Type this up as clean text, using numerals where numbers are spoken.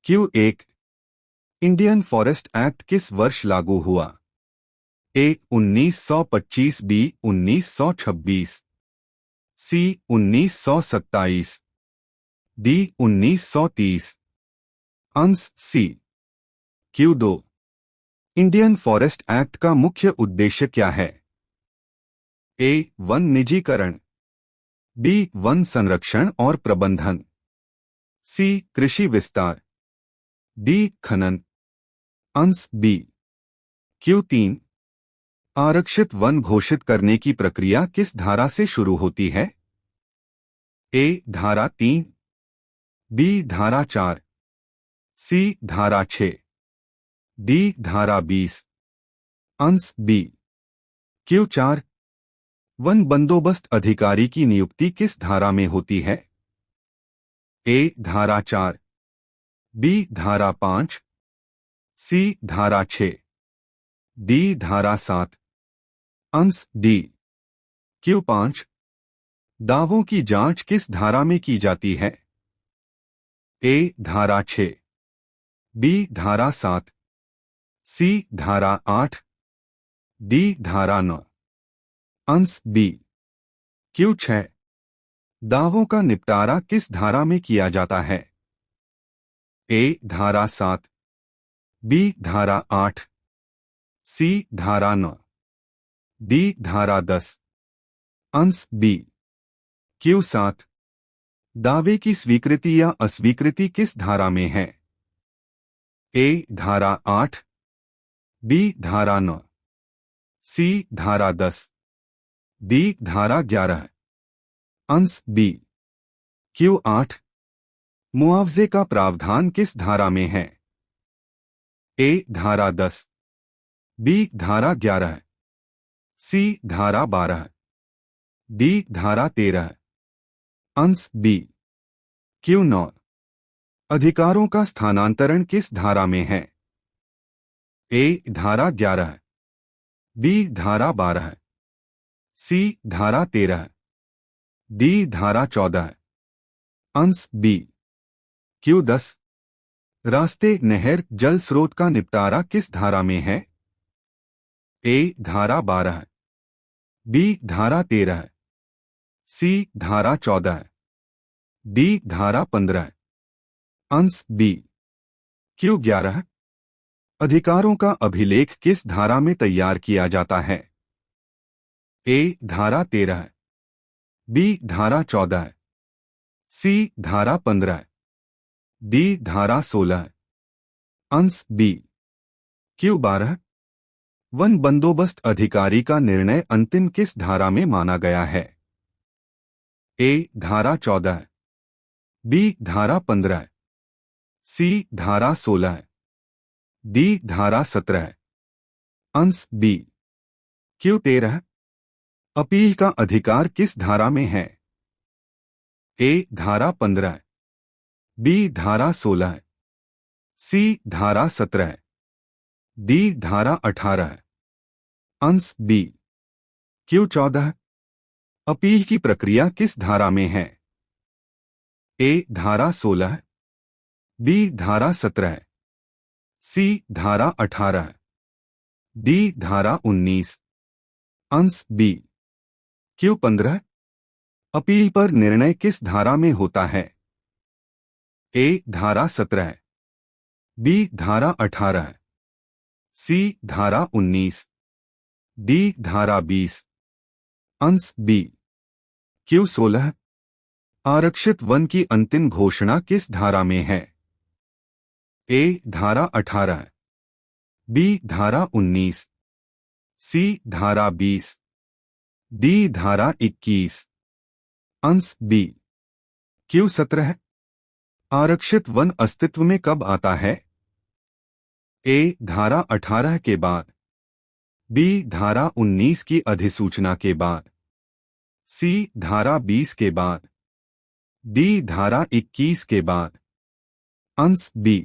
Q1 Indian forest act किस वर्ष लागू हुआ? A 1925, B 1926, C 1927, D 1930। Answer C. Q2 Indian forest act का मुख्य उद्देश्य क्या है? ए वन निजीकरण, बी वन संरक्षण और प्रबंधन, सी कृषि विस्तार, डी खनन। Answer B. Q3 आरक्षित वन घोषित करने की प्रक्रिया किस धारा से शुरू होती है? ए धारा 3, बी धारा 4, सी धारा 6, डी धारा 20। Answer B. Q4 वन बंदोबस्त अधिकारी की नियुक्ति किस धारा में होती है? ए धारा 4, बी धारा 5, सी धारा 6, डी धारा 7। Answer D. Q5 दावों की जांच किस धारा में की जाती है? ए धारा 6, बी धारा 7, सी धारा 8, डी धारा 9। Answer B. Q6 दावों का निपटारा किस धारा में किया जाता है? ए धारा 7, बी धारा 8, सी धारा 9, डी धारा 10। Answer B. Q7 दावे की स्वीकृति या अस्वीकृति किस धारा में है? ए धारा 8, बी धारा 9, सी धारा 10, डी धारा 11। Answer B. Q8 मुआवजे का प्रावधान किस धारा में है? ए धारा 10, बी धारा 11, सी धारा 12, डी धारा 13। Answer B. Q9 अधिकारों का स्थानांतरण किस धारा में है? ए धारा 11, बी धारा 12, सी धारा 13, डी धारा 14। Answer B. Q10 रास्ते नहर जल स्रोत का निपटारा किस धारा में है? ए धारा 12, बी धारा 13, सी धारा 14, डी धारा 15। Answer B. Q11 अधिकारों का अभिलेख किस धारा में तैयार किया जाता है? ए धारा 13, बी धारा 14, सी धारा 15, डी धारा 16। Answer B. Q12 वन बंदोबस्त अधिकारी का निर्णय अंतिम किस धारा में माना गया है? ए धारा 14, बी धारा 15, सी धारा 16, डी धारा 17। Answer B. Q13 अपील का अधिकार किस धारा में है? ए धारा 15, बी धारा 16, सी धारा 17, डी धारा 18। Answer B. Q14 अपील की प्रक्रिया किस धारा में है? ए धारा 16, बी धारा 17, सी धारा 18, डी धारा 19। Answer B. Q15 अपील पर निर्णय किस धारा में होता है? ए धारा 17, बी धारा 18, सी धारा 19, डी धारा 20। Answer B. Q16 आरक्षित वन की अंतिम घोषणा किस धारा में है? ए धारा 18, बी धारा 19, सी धारा 20, डी धारा 21। Answer B. Q17 आरक्षित वन अस्तित्व में कब आता है? ए धारा 18 के बाद, बी धारा 19 की अधिसूचना के बाद, सी धारा 20 के बाद, डी धारा 21 के बाद। Answer B.